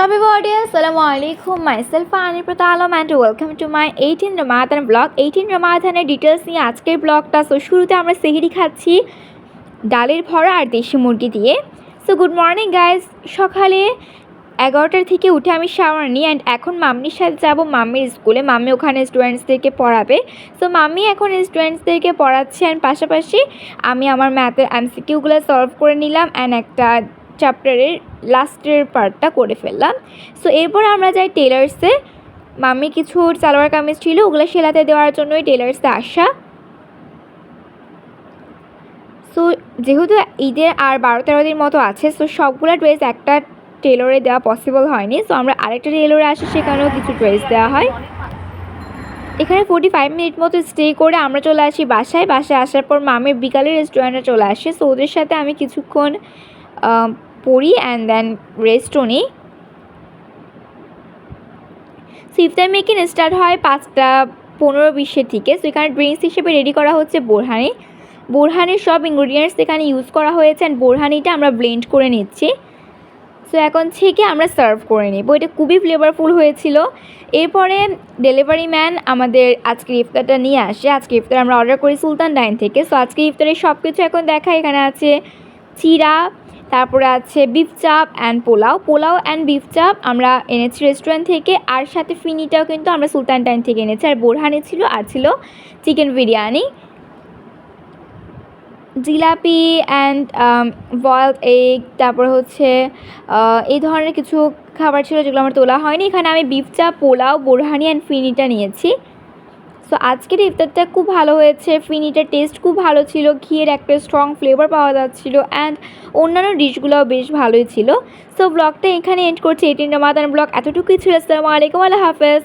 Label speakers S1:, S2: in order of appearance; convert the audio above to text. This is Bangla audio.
S1: everybody, Assalamualaikum. Myself Anil Pratalom and welcome to my 18 Ramadan vlog. 18 Ramadan details নিয়ে আজকের ব্লগটা। সো শুরুতে আমরা সেহরি খাচ্ছি ডালের ভরা আর দেশি মুরগি দিয়ে। So good morning guys. সকালে 11টার থেকে উঠে আমি শাওয়ার নিই অ্যান্ড এখন মাম্মির সাথে যাব মাম্মির স্কুলে। মাম্মি ওখানে স্টুডেন্টসদেরকে পড়াবে। সো মাম্মি এখন স্টুডেন্টসদেরকে পড়াচ্ছে অ্যান্ড পাশাপাশি আমি আমার ম্যাথের এমসিকিউগুলো সলভ করে নিলাম অ্যান্ড একটা চ্যাপ্টারের লাস্টের পার্টটা করে ফেললাম। সো এরপর আমরা যাই টেলার্সে। মাম্মি কিছু সালোয়ার কামিজ ছিল, ওগুলো সেলাতে দেওয়ার জন্যই টেলার্সে আসা। সো যেহেতু ঈদের আর 12-13 দিন মতো আছে, সো সবগুলো ড্রেস একটা টেলরে দেওয়া পসিবল হয়নি। সো আমরা আরেকটা টেলরে আসি, সেখানেও কিছু ড্রেস দেওয়া হয়। এখানে 45 মিনিট মতো স্টে করে আমরা চলে আসি বাসায়। বাসায় আসার পর মামির বিকালের রেস্টুরেন্টে চলে আসে। সো ওদের সাথে আমি কিছুক্ষণ পড়ি অ্যান্ড দেন রেস্টও নিই। সো ইফতার মেকিং স্টার্ট হয় 5:15-20 থেকে। সো এখানে ড্রিঙ্কস হিসেবে রেডি করা হচ্ছে বোরহানির সব ইনগ্রিডিয়েন্টস এখানে ইউজ করা হয়েছে অ্যান্ড বোরহানিটা আমরা ব্লেন্ড করে নিচ্ছি। সো এখন ছেঁকে আমরা সার্ভ করে নিব। এটা খুবই ফ্লেভারফুল হয়েছিল। এরপরে ডেলিভারি ম্যান আমাদের আজকের ইফতারটা নিয়ে আসে। আজকে ইফতার আমরা অর্ডার করি সুলতান ডাইন থেকে। সো আজকে ইফতারের সব কিছু এখন দেখা। এখানে আছে চিরা, তারপরে আছে বিফ চাপ অ্যান্ড পোলাও অ্যান্ড বিফ চাপ আমরা এনেছি রেস্টুরেন্ট থেকে, আর সাথে ফিনিটাও কিন্তু আমরা সুলতান ডাইন থেকে এনেছি। আর বোরহানি ছিল, আর ছিল chicken biryani, jilapi and boiled egg, তারপরে হচ্ছে এই ধরনের কিছু খাবার ছিল যেগুলো আমার তোলা হয়নি। এখানে আমি বিফ চাপ, পোলাও, বোরহানি অ্যান্ড ফিনিটা নিয়েছি। সো আজকের ইফতারটা খুব ভালো হয়েছে। ফিনিটার টেস্ট খুব ভালো ছিল, ঘিয়ের একটা স্ট্রং ফ্লেভার পাওয়া যাচ্ছিলো অ্যান্ড অন্যান্য ডিশগুলোও বেশ ভালোই ছিল। সো ব্লগটা এখানে এন্ড করছি। 18 রমাদান ব্লগ এতটুকুই ছিল। আসসালামু আলাইকুম, আল্লাহ হাফেজ।